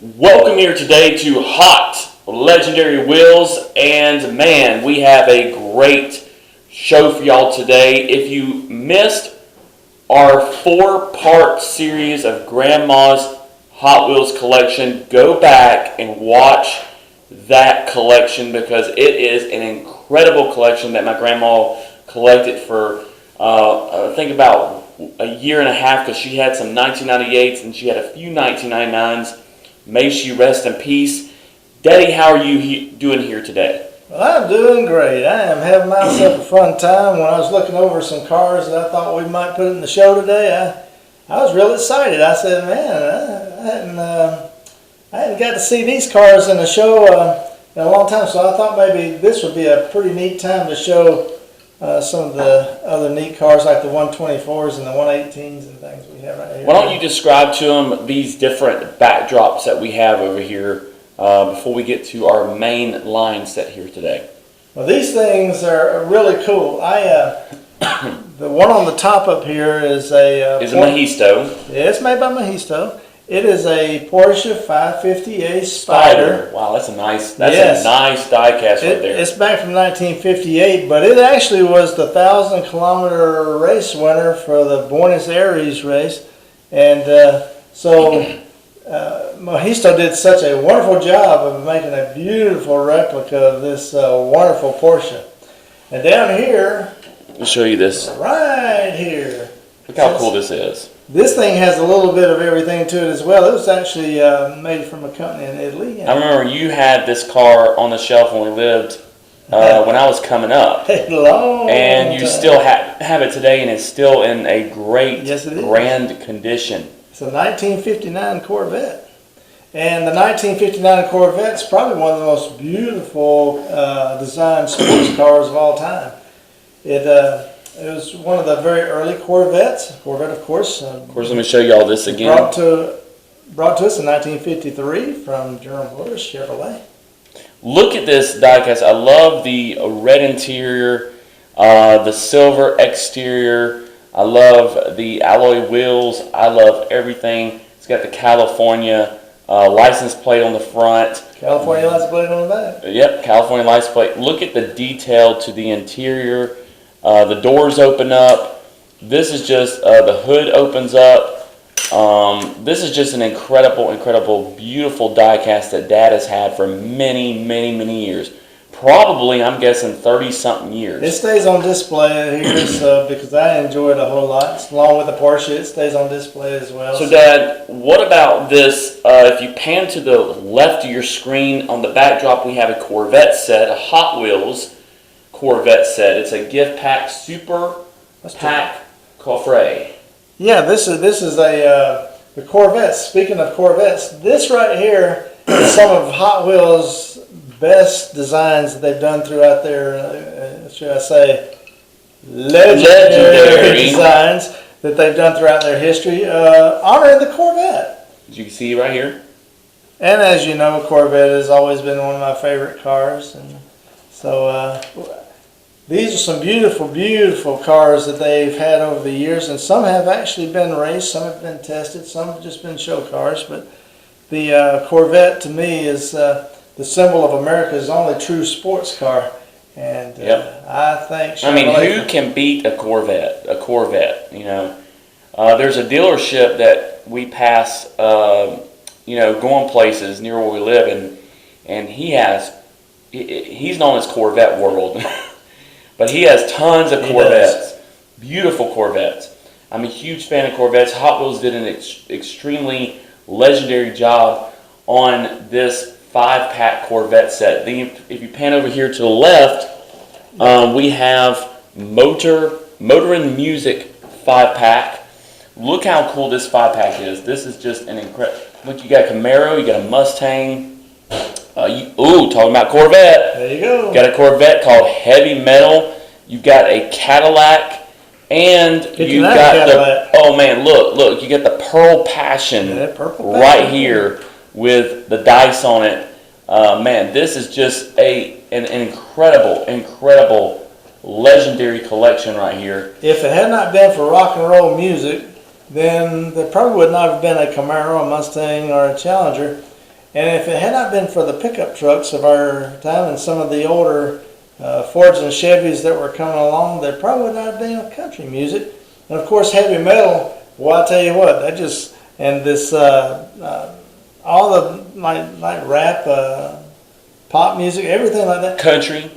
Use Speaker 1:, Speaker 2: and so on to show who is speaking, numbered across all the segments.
Speaker 1: Welcome here today to Hot Legendary Wheels, and man, we have a great show for y'all today. If you missed our 4-part series of Grandma's Hot Wheels collection, go back and watch that collection because it is an incredible collection that my grandma collected for I think about a year and a half, because she had some 1998s and she had a few 1999s. May she rest in peace. Daddy, how are you doing here today?
Speaker 2: Well, I'm doing great. I am having myself a fun time. When I was looking over some cars that I thought we might put in the show today, I was real excited. I said, man, I hadn't got to see these cars in the show in a long time, so I thought maybe this would be a pretty neat time to show some of the other neat cars like the 124s and the 118s and things we have right here.
Speaker 1: Why don't you describe to them these different backdrops that we have over here before we get to our main line set here today?
Speaker 2: Well, these things are really cool. The one on the top up here is a
Speaker 1: Mahisto.
Speaker 2: Yeah, it's made by Mahisto. It is a Porsche 550A Spider.
Speaker 1: Wow, that's a nice die cast right there.
Speaker 2: It's back from 1958, but it actually was the 1,000-kilometer race winner for the Buenos Aires race, and Mahisto did such a wonderful job of making a beautiful replica of this wonderful Porsche. And down here,
Speaker 1: I'll show you this.
Speaker 2: Right here.
Speaker 1: Look how cool this is.
Speaker 2: This thing has a little bit of everything to it as well. It was actually made from a company in Italy.
Speaker 1: I remember you had this car on the shelf when we lived when I was coming up. And you still have it today, and it's still in a great, grand condition.
Speaker 2: It's a 1959 Corvette. And the 1959 Corvette's probably one of the most beautiful designed sports cars of all time. It was one of the very early Corvettes. Corvette, of course.
Speaker 1: Of course, let me show you all this again.
Speaker 2: Brought to us in 1953 from General Motors Chevrolet.
Speaker 1: Look at this diecast. I love the red interior, the silver exterior. I love the alloy wheels. I love everything. It's got the California license plate on the front.
Speaker 2: California license plate on the back.
Speaker 1: Yep, California license plate. Look at the detail to the interior. The doors open up. This is just, the hood opens up. This is just an incredible, beautiful diecast that Dad has had for many years. Probably, I'm guessing, 30-something years.
Speaker 2: It stays on display here because I enjoy it a whole lot. Along with the Porsche, it stays on display as well.
Speaker 1: So, Dad, what about this? If you pan to the left of your screen, on the backdrop, we have a Corvette set, a Hot Wheels Corvette set. It's a gift pack, super pack coffret.
Speaker 2: Yeah, this is the Corvettes. Speaking of Corvettes, this right here is some of Hot Wheels' best designs that they've done throughout their, should I say, legendary designs that they've done throughout their history, honoring the Corvette.
Speaker 1: As you can see right here.
Speaker 2: And as you know, Corvette has always been one of my favorite cars, and so these are some beautiful cars that they've had over the years, and some have actually been raced, some have been tested, some have just been show cars. But the Corvette, to me, is the symbol of America's only true sports car. And I think
Speaker 1: who can beat a Corvette? You know, there's a dealership that we pass, going places near where we live, and he's known as Corvette World. But he has tons of Corvettes, beautiful Corvettes. I'm a huge fan of Corvettes. Hot Wheels did an extremely legendary job on this 5-pack Corvette set. If you pan over here to the left, we have Motor and Music 5-pack. Look how cool this 5-pack is. This is just an incredible. Look, you got a Camaro, you got a Mustang. Talking about Corvette.
Speaker 2: There you go.
Speaker 1: You got a Corvette called Heavy Metal. You got a Cadillac, and you got look, you got the Pearl Passion right here with the dice on it. Man, this is just an incredible, legendary collection right here.
Speaker 2: If it had not been for rock and roll music, then there probably would not have been a Camaro, a Mustang, or a Challenger. And if it had not been for the pickup trucks of our time and some of the older Fords and Chevys that were coming along, there probably would not have been country music. And of course, heavy metal. Well, I tell you what, that just and this all the like rap, pop music, everything like that.
Speaker 1: Country.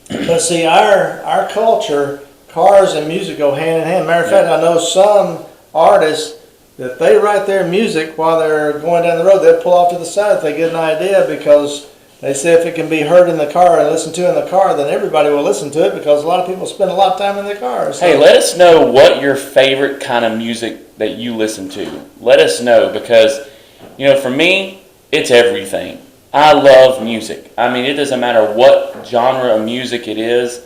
Speaker 2: But see, our culture, cars and music go hand in hand. Matter of fact, I know some artists that they write their music while they're going down the road. They'll pull off to the side if they get an idea, because they say if it can be heard in the car and listened to in the car, then everybody will listen to it, because a lot of people spend a lot of time in their cars. So.
Speaker 1: Hey, let us know what your favorite kind of music that you listen to. Let us know, because, for me, it's everything. I love music. I mean, it doesn't matter what genre of music it is.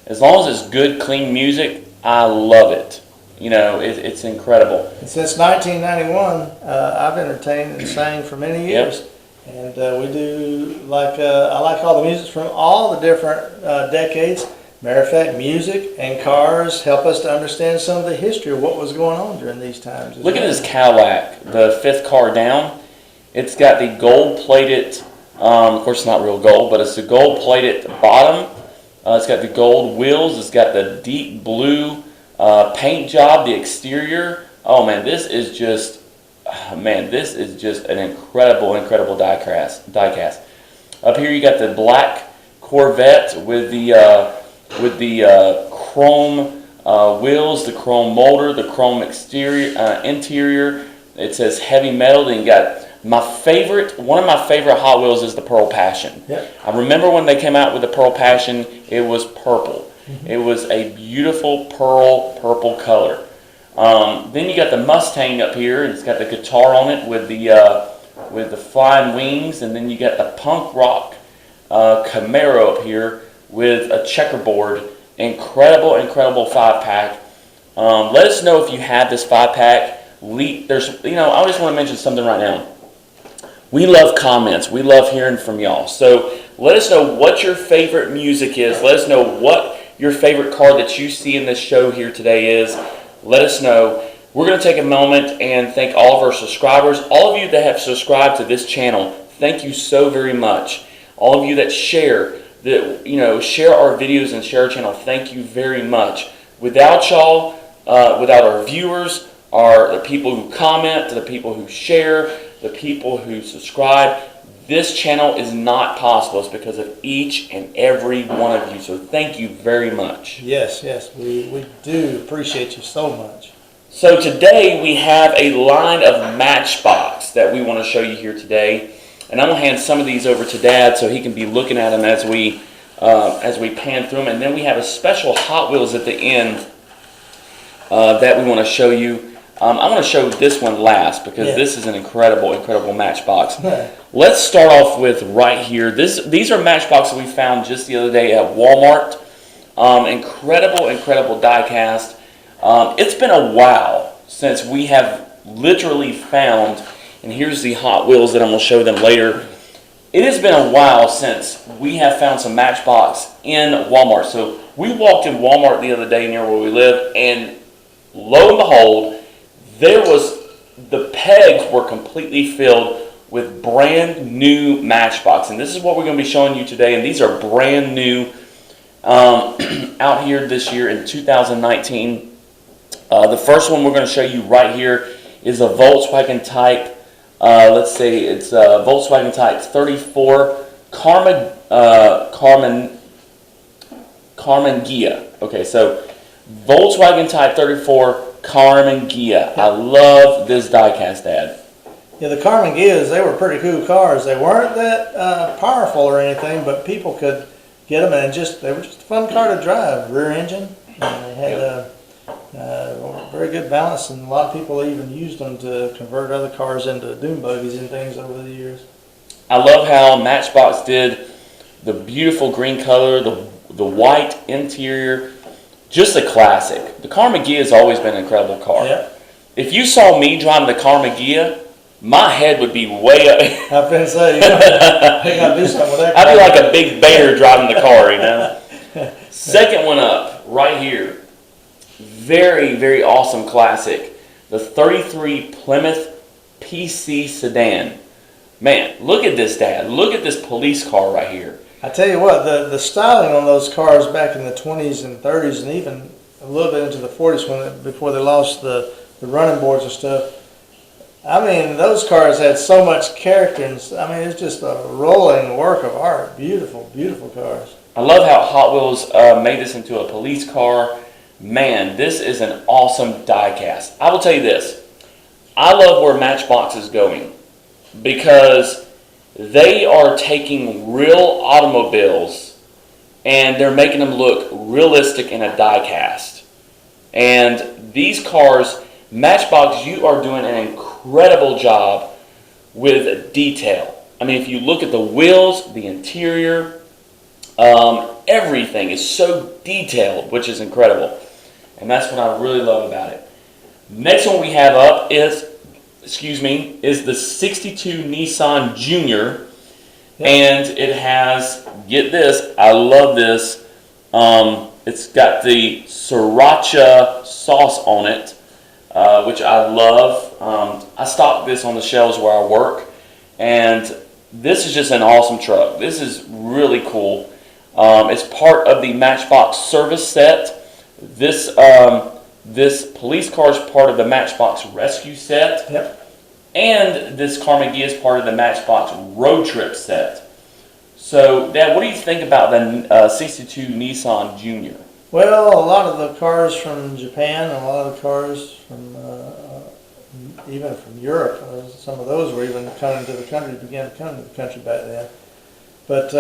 Speaker 1: As long as it's good, clean music, I love it. It's incredible.
Speaker 2: And since 1991, I've entertained and sang for many years. Yep. And we do I like all the music from all the different decades. Matter of fact, music and cars help us to understand some of the history of what was going on during these times.
Speaker 1: Look at this Cadillac, the fifth car down. It's got the gold-plated, of course it's not real gold, but it's the gold-plated bottom. It's got the gold wheels. It's got the deep blue paint job, the exterior. Oh man, this is just an incredible diecast. Up here you got the black Corvette with the chrome wheels, the chrome motor, the chrome interior. It says heavy metal. Then you got one of my favorite Hot Wheels is the Pearl Passion.
Speaker 2: Yep.
Speaker 1: I remember when they came out with the Pearl Passion, it was purple. Mm-hmm. It was a beautiful purple color. Then you got the Mustang up here, and it's got the guitar on it with the flying wings, and then you got the punk rock Camaro up here with a checkerboard. Incredible 5-pack. Let us know if you have this 5-pack. I just want to mention something right now. We love comments. We love hearing from y'all. So let us know what your favorite music is. Let us know what your favorite car that you see in this show here today is. Let us know. We're going to take a moment and thank all of our subscribers. All of you that have subscribed to this channel, thank you so very much. All of you that share our videos and share our channel, thank you very much. Without y'all, without our viewers, the people who comment, the people who share, the people who subscribe, this channel is not possible. It's because of each and every one of you. So thank you very much.
Speaker 2: Yes, we do appreciate you so much.
Speaker 1: So today we have a line of Matchbox that we want to show you here today. And I'm going to hand some of these over to Dad so he can be looking at them as we pan through them. And then we have a special Hot Wheels at the end that we want to show you. I want to show this one last because this is an incredible Matchbox. Let's start off with right here. These are Matchboxes we found just the other day at Walmart. Incredible die-cast. It's been a while since we have literally found, and here's the Hot Wheels that I'm going to show them later. It has been a while since we have found some Matchbox in Walmart. So we walked in Walmart the other day near where we live, and lo and behold, the pegs were completely filled with brand new Matchbox. And this is what we're going to be showing you today. And these are brand new out here this year in 2019. The first one we're going to show you right here is a Volkswagen Type. Let's say it's a Volkswagen Type 34 Carmen Ghia. Okay, so Volkswagen Type 34 Carmen Ghia. I love this diecast, Dad.
Speaker 2: Yeah, the Carmen Ghias, they were pretty cool cars. They weren't that powerful or anything, but people could get them, and they were just a fun car to drive. Rear engine, and they had very good balance, and a lot of people even used them to convert other cars into dune buggies and things over the years.
Speaker 1: I love how Matchbox did the beautiful green color, the white interior. Just a classic. The Carmen Ghia has always been an incredible car.
Speaker 2: Yep.
Speaker 1: If you saw me driving the Carmen Ghia, my head would be way up.
Speaker 2: I was going to say, you got to do something with that car.
Speaker 1: I'd be like a big bear driving the car, Second one up, right here. Very awesome classic. The 33 Plymouth PC sedan. Man, look at this, Dad. Look at this police car right here.
Speaker 2: I tell you what, the styling on those cars back in the 20s and 30s and even a little bit into the 40s before they lost the running boards and stuff. I mean, those cars had so much character, and I mean, it's just a rolling work of art. Beautiful, beautiful cars.
Speaker 1: I love how Hot Wheels made this into a police car. Man, this is an awesome die-cast. I will tell you this. I love where Matchbox is going because they are taking real automobiles and they're making them look realistic in a die-cast. And these cars, Matchbox, you are doing an incredible job with detail. I mean, if you look at the wheels, the interior, everything is so detailed, which is incredible. And that's what I really love about it. Next one we have up is the 62 Nissan Junior. Yep. And it has, get this, I love this, it's got the sriracha sauce on it, which I love. I stock this on the shelves where I work, and this is just an awesome truck. This is really cool. It's part of the Matchbox service set. This police car is part of the Matchbox rescue set.
Speaker 2: Yep.
Speaker 1: And this Car McGee is part of the Matchbox road trip set. So, Dad, what do you think about the 62 Nissan Junior?
Speaker 2: Well, a lot of the cars from Japan, a lot of the cars from even from Europe, some of those were even coming to the country, began to come to the country back then. But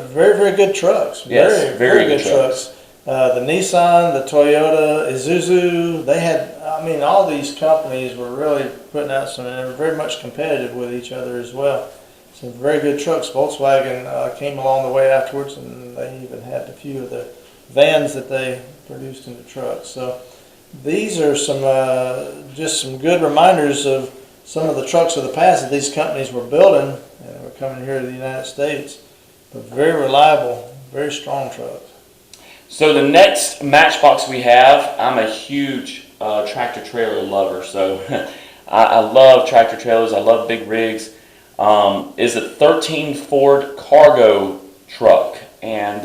Speaker 2: very, very good trucks.
Speaker 1: Yes, very good trucks.
Speaker 2: The Nissan, the Toyota, Isuzu, they had, I mean, all these companies were really putting out some, and they were very much competitive with each other as well. Some very good trucks. Volkswagen came along the way afterwards, and they even had a few of the vans that they produced into trucks. So these are some just some good reminders of some of the trucks of the past that these companies were building and were coming here to the United States. But very reliable, very strong trucks.
Speaker 1: So the next Matchbox we have, I'm a huge tractor trailer lover. So I love tractor trailers. I love big rigs. Is a 13 Ford cargo truck, and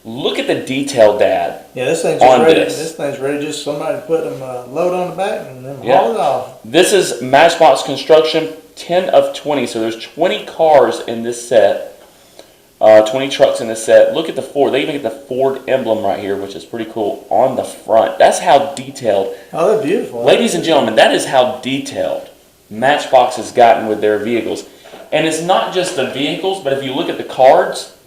Speaker 1: look at the detail, Dad.
Speaker 2: Yeah, this thing's ready. This thing's ready. Just somebody to put them load on the back and then haul it off.
Speaker 1: This is Matchbox Construction 10 of 20. So there's 20 cars in this set. 20 trucks in this set. Look at the Ford. They even get the Ford emblem right here, which is pretty cool on the front. That's how detailed.
Speaker 2: Oh, they're beautiful.
Speaker 1: Ladies and gentlemen, that is how detailed Matchbox has gotten with their vehicles. And it's not just the vehicles, but if you look at the cards,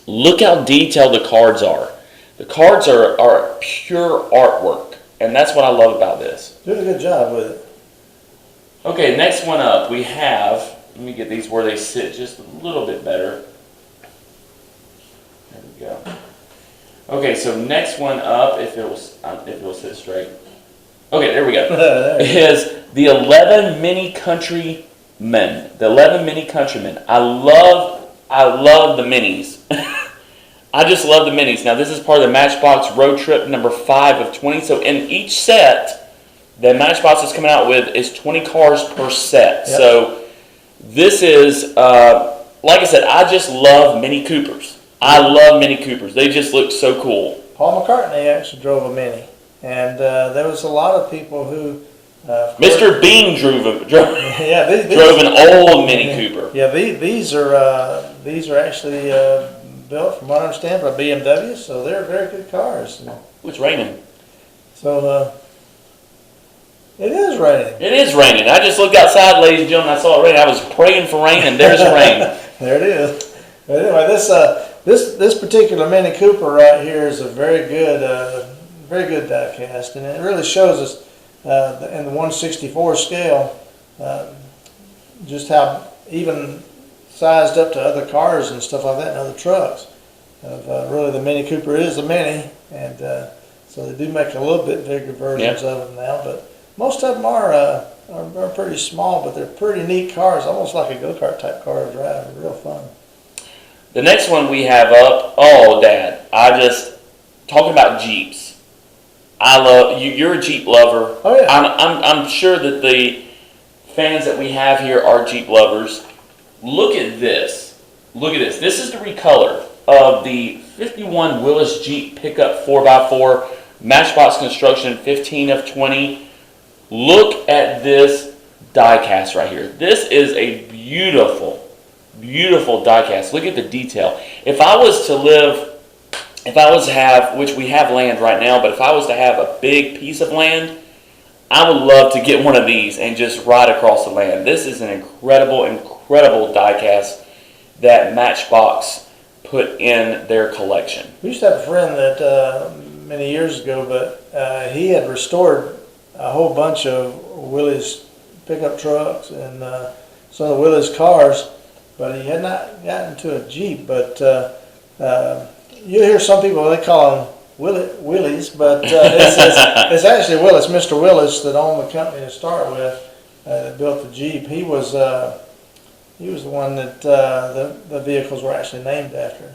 Speaker 1: look how detailed the cards are. The cards are pure artwork, and that's what I love about this.
Speaker 2: Doing a good job with it.
Speaker 1: Okay, next one up, we have, let me get these where they sit just a little bit better. There we go. Okay, so next one up, if it will sit straight. Okay, there we go. Is the 11 Mini Countrymen. The 11 Mini Countrymen. I love the minis. I just love the minis. Now, this is part of the Matchbox Road Trip number 5 of 20. So, in each set that Matchbox is coming out with is 20 cars per set. Yep. So, this is, like I said, I just love Mini Coopers. I love Mini Coopers. They just look so cool.
Speaker 2: Paul McCartney actually drove a Mini. And there was a lot of people who...
Speaker 1: Mr. Bean drove an old Mini Cooper.
Speaker 2: Yeah, these are actually built, from what I understand, by BMW, so they're very good cars.
Speaker 1: It's raining.
Speaker 2: So it is raining.
Speaker 1: It is raining. I just looked outside, ladies and gentlemen. I saw it rain. I was praying for rain, and there's rain.
Speaker 2: There it is. But anyway, this particular Mini Cooper right here is a very good die cast, and it really shows us in the 1/64 scale just how even sized up to other cars and stuff like that and other trucks. Really, the Mini Cooper is a Mini, and so they do make a little bit bigger versions of them now. But most of them are pretty small, but they're pretty neat cars, almost like a go-kart type car to drive. They're real fun.
Speaker 1: The next one we have up, oh, Dad, talking about Jeeps. I love you. You're a Jeep lover.
Speaker 2: Oh yeah.
Speaker 1: I'm sure that the fans that we have here are Jeep lovers. look at this. Look at this. This is the recolor of the 51 Willis Jeep pickup 4x4, Matchbox construction, 15 of 20. Look at this die cast right here. This is a beautiful, beautiful die cast. Look at the detail. If I was to have, which we have land right now, but if I was to have a big piece of land, I would love to get one of these and just ride across the land. This is an incredible, incredible die cast that Matchbox put in their collection.
Speaker 2: We used to have a friend that many years ago, but he had restored a whole bunch of Willys pickup trucks and some of the Willys cars, but he had not gotten to a Jeep. But you hear some people, they call them Willys, but it's actually Willis, Mr. Willis, that owned the company to start with, that built the Jeep. He was the one that the vehicles were actually named after.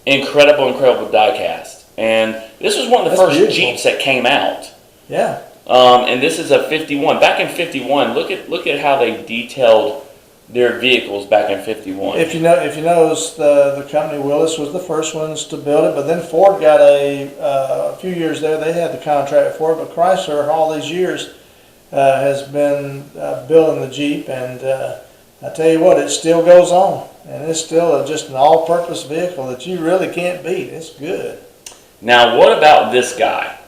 Speaker 1: Incredible, incredible die cast. And this was one of the first beautiful Jeeps that came out.
Speaker 2: Yeah.
Speaker 1: And this is a 51. Back in 51, look at how they detailed their vehicles back in 51.
Speaker 2: If you notice, the company Willis was the first ones to build it, but then Ford got a few years there. They had the contract for it, but Chrysler all these years has been building the Jeep, and I tell you what, it still goes on, and it's still just an all-purpose vehicle that you really can't beat. It's good.
Speaker 1: Now, what about this guy?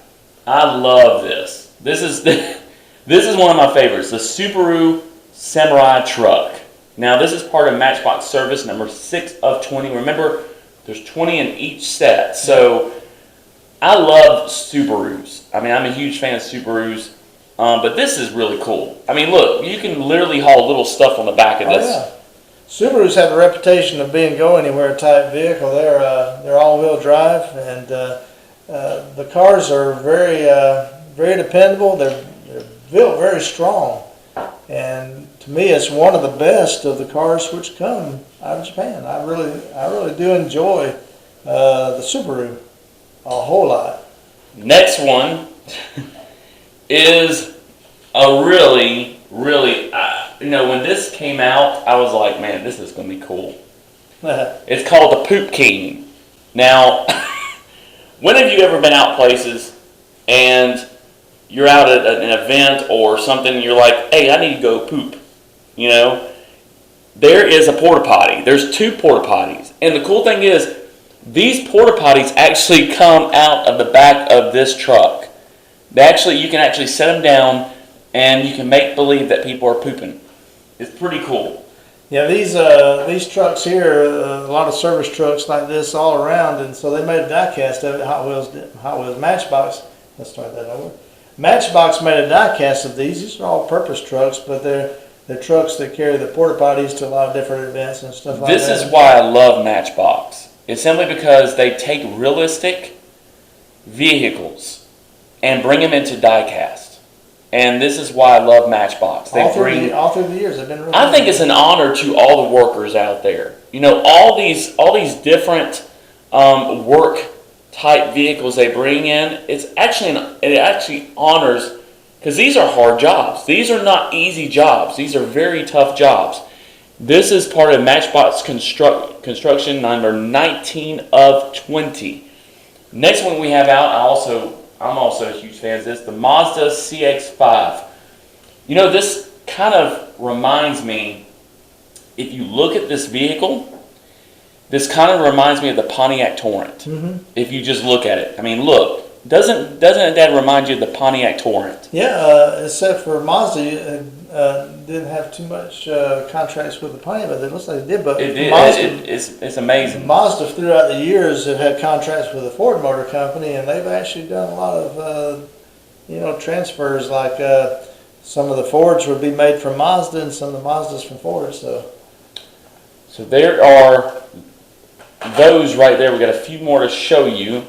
Speaker 1: I love this. This is one of my favorites, the Subaru Samurai truck. Now, this is part of Matchbox service number 6 of 20. Remember, there's 20 in each set. So, I love Subarus. I mean, I'm a huge fan of Subarus. But this is really cool. I mean, look, you can literally haul little stuff on the back of this.
Speaker 2: Yeah. Subarus have a reputation of being go-anywhere type vehicle. They're all-wheel drive, and the cars are very very dependable. They're built very strong. And to me, it's one of the best of the cars which come out of Japan. I really do enjoy the Subaru a whole lot.
Speaker 1: Next one is a really, really, when this came out, I was like, man, this is going to be cool. It's called the Poop King. Now, when have you ever been out places and you're out at an event or something, and you're like, hey, I need to go poop, There is a porta potty. There's 2 porta potties. And the cool thing is, these porta potties actually come out of the back of this truck. You can actually set them down, and you can make believe that people are pooping. It's pretty cool.
Speaker 2: Yeah, these trucks here, a lot of service trucks like this all around, and so they made a die cast of it. Hot Wheels Matchbox. Let's start that over. Matchbox made a die cast of these. These are all-purpose trucks, but they're trucks that carry the porta potties to a lot of different events and stuff like that.
Speaker 1: This is why I love Matchbox. It's simply because they take realistic vehicles and bring them into die cast. And this is why I love Matchbox.
Speaker 2: All through the years, they've been really
Speaker 1: I think it's an honor to all the workers out there. All these different work type vehicles they bring in. It actually honors, because these are hard jobs. These are not easy jobs. These are very tough jobs. This is part of Matchbox construction number 19 of 20. Next one we have out, I'm also a huge fan of this, the Mazda CX-5. This kind of reminds me, if you look at this vehicle, this kind of reminds me of the Pontiac Torrent. Mm-hmm. If you just look at it. I mean, look. Doesn't that remind you of the Pontiac Torrent?
Speaker 2: Yeah, except for Mazda didn't have too much contracts with the Pontiac, but it looks like it did. But
Speaker 1: it did. It's amazing.
Speaker 2: Mazda throughout the years have had contracts with the Ford Motor Company, and they've actually done a lot of transfers. Like some of the Fords would be made from Mazda, and some of the Mazdas from Ford. So
Speaker 1: there are those right there. We got a few more to show you.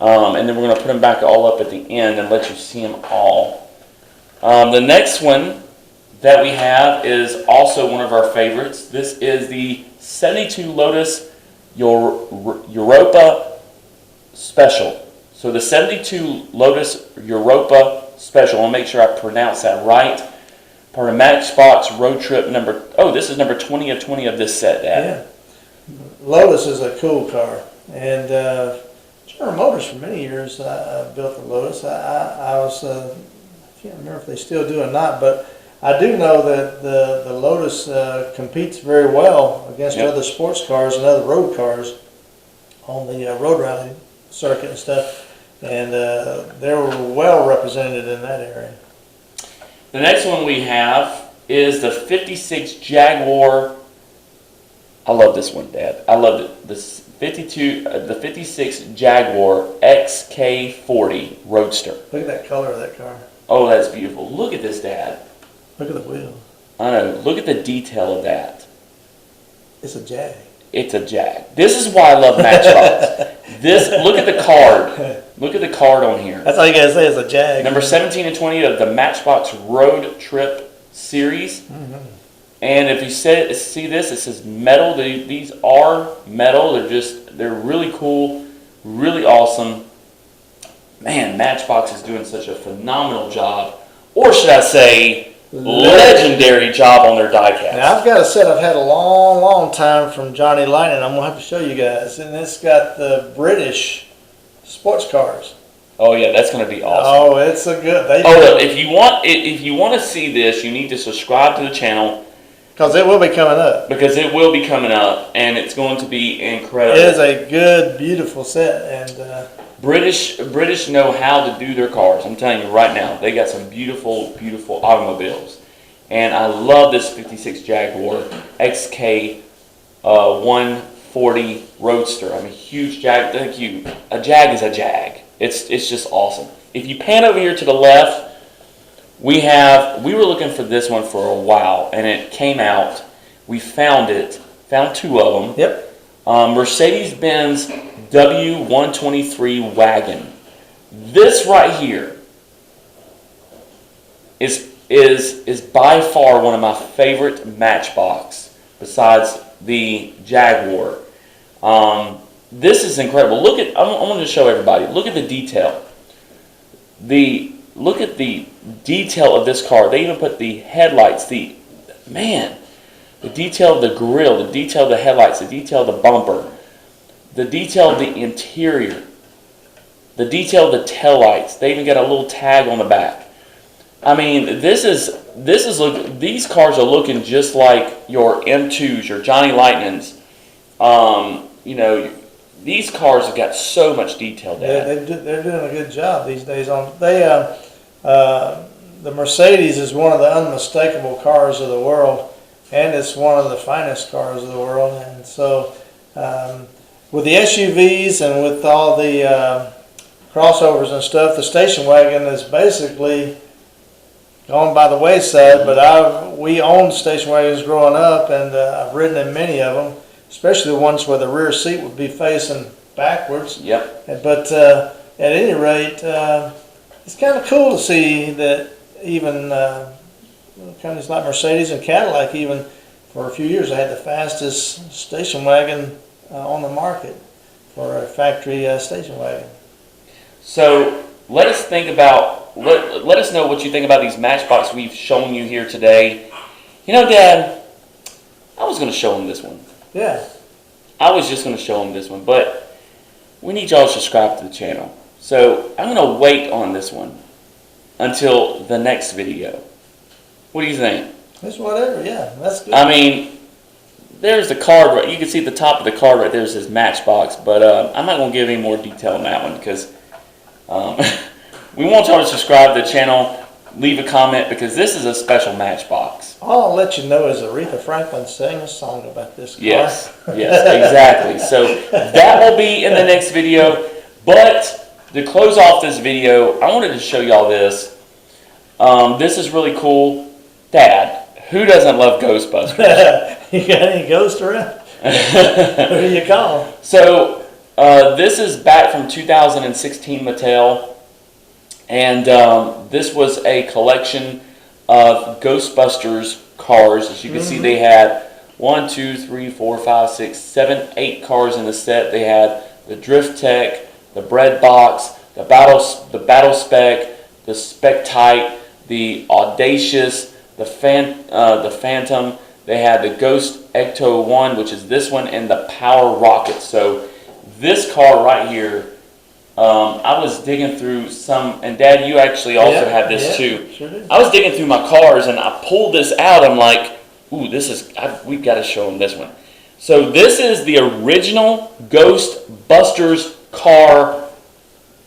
Speaker 1: And then we're going to put them back all up at the end and let you see them all. The next one that we have is also one of our favorites. This is the 72 Lotus Europa Special. So the 72 Lotus Europa Special, I'll make sure I pronounce that right. part of Matchbox Road Trip number. Oh, this is number 20 of 20 of this set, Dad.
Speaker 2: Yeah. Lotus is a cool car. And General Motors for many years I built the Lotus. I was, I can't remember if they still do or not, but I do know that the Lotus competes very well against other sports cars and other road cars on the road rally circuit and stuff. And they were well represented in that area.
Speaker 1: The next one we have is the 56 Jaguar. I love this one, Dad. I love it. This the 56 Jaguar XK40 Roadster.
Speaker 2: Look at that color of that car.
Speaker 1: Oh, that's beautiful. Look at this, Dad.
Speaker 2: Look at the wheels.
Speaker 1: I know. Look at the detail of that.
Speaker 2: It's a Jag.
Speaker 1: It's a Jag. This is why I love Matchbox. Look at the card. Look at the card on here.
Speaker 2: That's all you gotta say is a Jag.
Speaker 1: Number 17 and 20 of the Matchbox Road Trip series.
Speaker 2: Mm-hmm.
Speaker 1: And if you see this, it says metal. These are metal. They're really cool, really awesome. Man, Matchbox is doing such a phenomenal job, or should I say, legendary job on their diecast.
Speaker 2: Now I've got a set I've had a long time from Johnny Lightning. I'm gonna have to show you guys, and it's got the British sports cars.
Speaker 1: Oh yeah, that's gonna be awesome.
Speaker 2: Oh, it's a good.
Speaker 1: Look, if you want to see this, you need to subscribe to the channel.
Speaker 2: Because it will be coming up.
Speaker 1: Because it will be coming up, and it's going to be incredible.
Speaker 2: It is a good, beautiful set, and
Speaker 1: British know how to do their cars. I'm telling you right now, they got some beautiful automobiles, and I love this '56 Jaguar XK 140 Roadster. I'm a huge Jag. Thank you. A Jag is a Jag. It's just awesome. If you pan over here to the left. We were looking for this one for a while, and it came out. We found two of them.
Speaker 2: Yep.
Speaker 1: Mercedes-Benz W123 wagon. This right here is by far one of my favorite Matchbox, besides the Jaguar. This is incredible. I want to show everybody. Look at the detail. Look at the detail of this car. They even put the headlights, the detail of the grille, the detail of the headlights, the detail of the bumper, the detail of the interior, the detail of the taillights. They even got a little tag on the back. I mean, these cars are looking just like your M2s, your Johnny Lightnings. These cars have got so much detail.
Speaker 2: They're doing a good job these days. The Mercedes is one of the unmistakable cars of the world, and it's one of the finest cars of the world. And so, with the SUVs and with all the crossovers and stuff, the station wagon is basically gone by the wayside. But we owned station wagons growing up, and I've ridden in many of them, especially the ones where the rear seat would be facing backwards.
Speaker 1: Yep.
Speaker 2: But at any rate, it's kind of cool to see that even companies like Mercedes and Cadillac, even for a few years, they had the fastest station wagon on the market for a factory station wagon.
Speaker 1: So let us let us know what you think about these Matchbox we've shown you here today. Dad, I was going to show them this one.
Speaker 2: Yeah.
Speaker 1: I was just going to show them this one, but we need y'all to subscribe to the channel. So I'm going to wait on this one until the next video. What do you think?
Speaker 2: It's whatever, yeah. That's good.
Speaker 1: I mean, there's the card right. You can see the top of the card right there says Matchbox, but I'm not going to give any more detail on that one because we want y'all to subscribe to the channel. Leave a comment because this is a special Matchbox.
Speaker 2: All I'll let you know is Aretha Franklin sang a song about this car.
Speaker 1: Yes, exactly. So that will be in the next video. But to close off this video, I wanted to show y'all this. This is really cool. Dad, who doesn't love Ghostbusters?
Speaker 2: You got any ghosts around? Who do you call?
Speaker 1: So this is back from 2016 Mattel. And this was a collection of Ghostbusters cars. As you can see, they had 1, 2, 3, 4, 5, 6, 7, 8 cars in the set. They had the Drift Tech, the Bread Box, the Battle Spec, the Spec Type, the Audacious, the Phantom. They had the Ghost Ecto 1, which is this one, and the Power Rocket. So this car right here, I was digging through some, and Dad, you actually also have this too.
Speaker 2: Sure did.
Speaker 1: I was digging through my cars, and I pulled this out. I'm like, ooh, we've got to show them this one. So this is the original Ghostbusters car.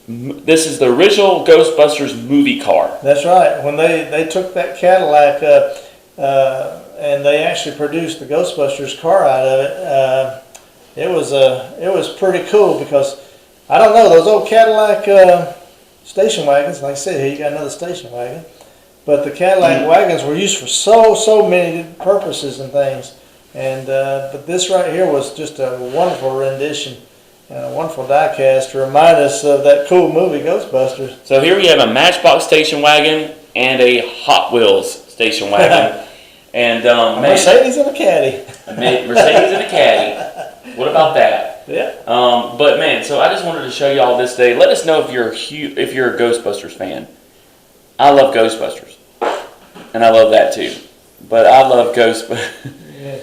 Speaker 1: This is the original Ghostbusters movie car.
Speaker 2: That's right. When they took that Cadillac and they actually produced the Ghostbusters car out of it, it was pretty cool because I don't know, those old Cadillac station wagons. Like I said, here you got another station wagon, but the Cadillac wagons were used for so many purposes and things. And but this right here was just a wonderful rendition. A wonderful diecast to remind us of that cool movie Ghostbusters.
Speaker 1: So here we have a Matchbox station wagon and a Hot Wheels station wagon, and
Speaker 2: a Mercedes and a Caddy.
Speaker 1: Mercedes and a Caddy. What about that?
Speaker 2: Yeah.
Speaker 1: But man, so I just wanted to show you all this day. Let us know if you're a Ghostbusters fan. I love Ghostbusters, and I love that too. But I love Ghostbusters.
Speaker 2: Yeah.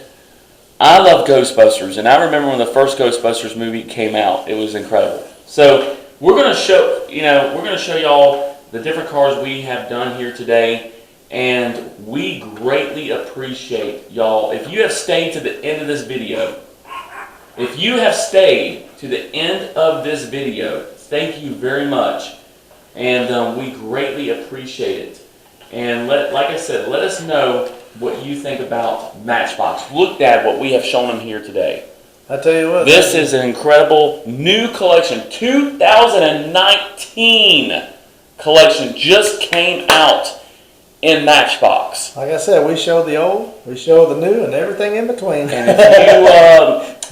Speaker 1: I love Ghostbusters, and I remember when the first Ghostbusters movie came out. It was incredible. So we're gonna show y'all the different cars we have done here today, and we greatly appreciate y'all. If you have stayed to the end of this video, thank you very much, and we greatly appreciate it. And like I said, let us know what you think about Matchbox. Look at what we have shown them here today.
Speaker 2: I tell you what,
Speaker 1: this is an incredible new collection. 2019 collection just came out in Matchbox.
Speaker 2: Like I said, we showed the old, we showed the new, and everything in between.
Speaker 1: And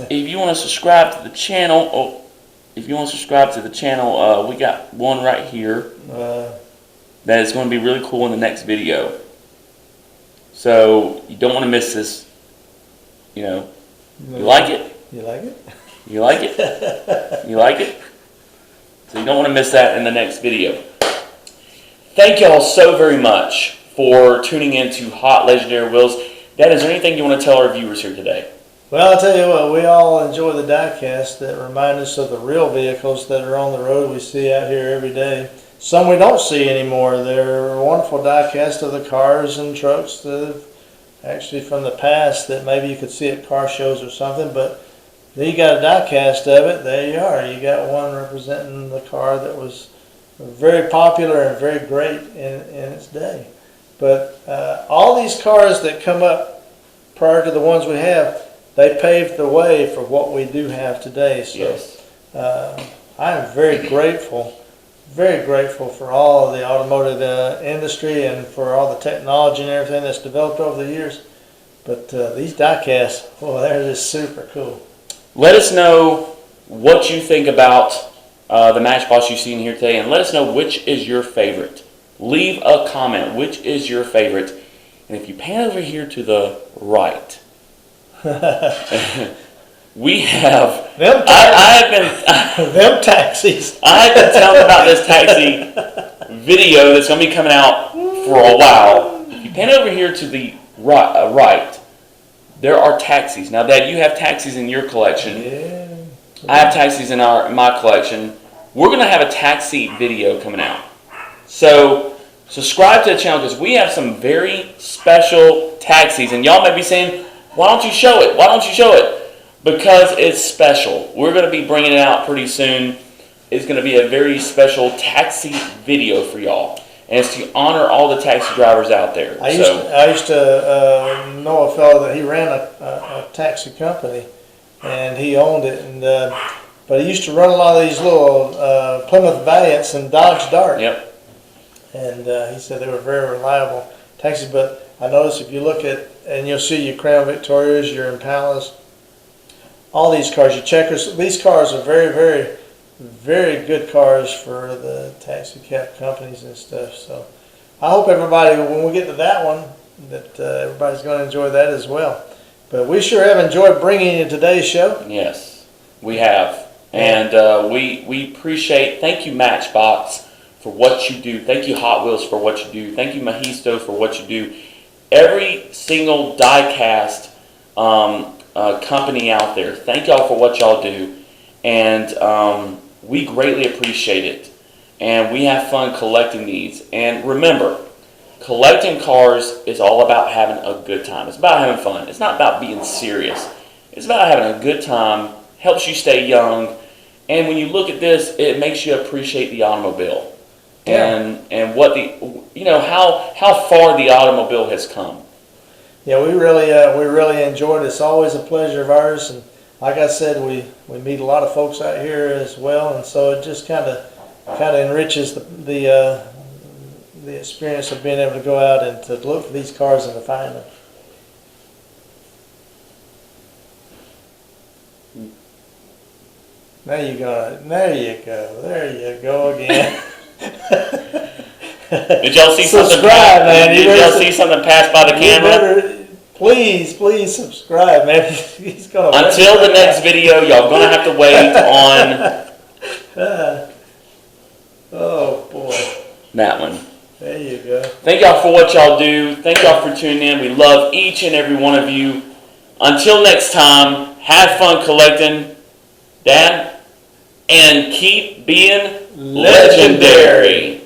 Speaker 1: if you want to subscribe to the channel, we got one right here that is going to be really cool in the next video. So you don't want to miss this. You like it?
Speaker 2: You like it?
Speaker 1: You like it? You like it? So you don't want to miss that in the next video. Thank y'all so very much for tuning in to Hot Legendary Wheels. Dad, is there anything you want to tell our viewers here today?
Speaker 2: Well, I'll tell you what, we all enjoy the diecast that remind us of the real vehicles that are on the road we see out here every day. Some we don't see anymore. They're wonderful diecast of the cars and trucks that actually from the past that maybe you could see at car shows or something, but then you got a diecast of it. There you are. You got one representing the car that was very popular and very great in its day. But all these cars that come up prior to the ones we have, they paved the way for what we do have today. So
Speaker 1: yes.
Speaker 2: I am very grateful for all of the automotive industry and for all the technology and everything that's developed over the years. But these diecasts, they're just super cool.
Speaker 1: Let us know what you think about the Matchbox you've seen here today, and let us know which is your favorite. Leave a comment. Which is your favorite? And if you pan over here to the right, we have
Speaker 2: them them taxis.
Speaker 1: I have been telling about this taxi video that's going to be coming out for a while. If you pan over here to the right, there are taxis. Now, Dad, you have taxis in your collection.
Speaker 2: Yeah.
Speaker 1: I have taxis in my collection. We're going to have a taxi video coming out. So subscribe to the channel because we have some very special taxis. And y'all may be saying, why don't you show it? Why don't you show it? Because it's special. We're going to be bringing it out pretty soon. It's going to be a very special taxi video for y'all. And it's to honor all the taxi drivers out there.
Speaker 2: I used to know a fellow that he ran a taxi company, and he owned it. But he used to run a lot of these little Plymouth Valiants and Dodge Dart.
Speaker 1: Yep.
Speaker 2: And he said they were very reliable taxis. But I noticed if you look at, and you'll see your Crown Victorias, your Impalas, all these cars, your Checkers, these cars are very, very, very good cars for the taxi cab companies and stuff. So I hope everybody, when we get to that one, that everybody's going to enjoy that as well. But we sure have enjoyed bringing you today's show.
Speaker 1: Yes, we have. And we appreciate, thank you Matchbox for what you do. Thank you Hot Wheels for what you do. Thank you Mahisto for what you do. every single die-cast company out there, thank y'all for what y'all do. And we greatly appreciate it. And we have fun collecting these. And remember, collecting cars is all about having a good time. It's about having fun. It's not about being serious. It's about having a good time. Helps you stay young. And when you look at this, it makes you appreciate the automobile.
Speaker 2: Yeah.
Speaker 1: And what how far the automobile has come.
Speaker 2: Yeah, we really enjoyed it. It's always a pleasure of ours, and like I said, we meet a lot of folks out here as well, and so it just kind of enriches the experience of being able to go out and to look for these cars and to find them. There you go again.
Speaker 1: Did y'all see something?
Speaker 2: Subscribe, man.
Speaker 1: Did y'all see something pass by the camera?
Speaker 2: Please subscribe, man. He's gonna.
Speaker 1: Until the next video, y'all gonna have to wait on.
Speaker 2: Oh boy.
Speaker 1: That one.
Speaker 2: There you go.
Speaker 1: Thank y'all for what y'all do. Thank y'all for tuning in. We love each and every one of you. Until next time, have fun collecting, Dad, and keep being legendary.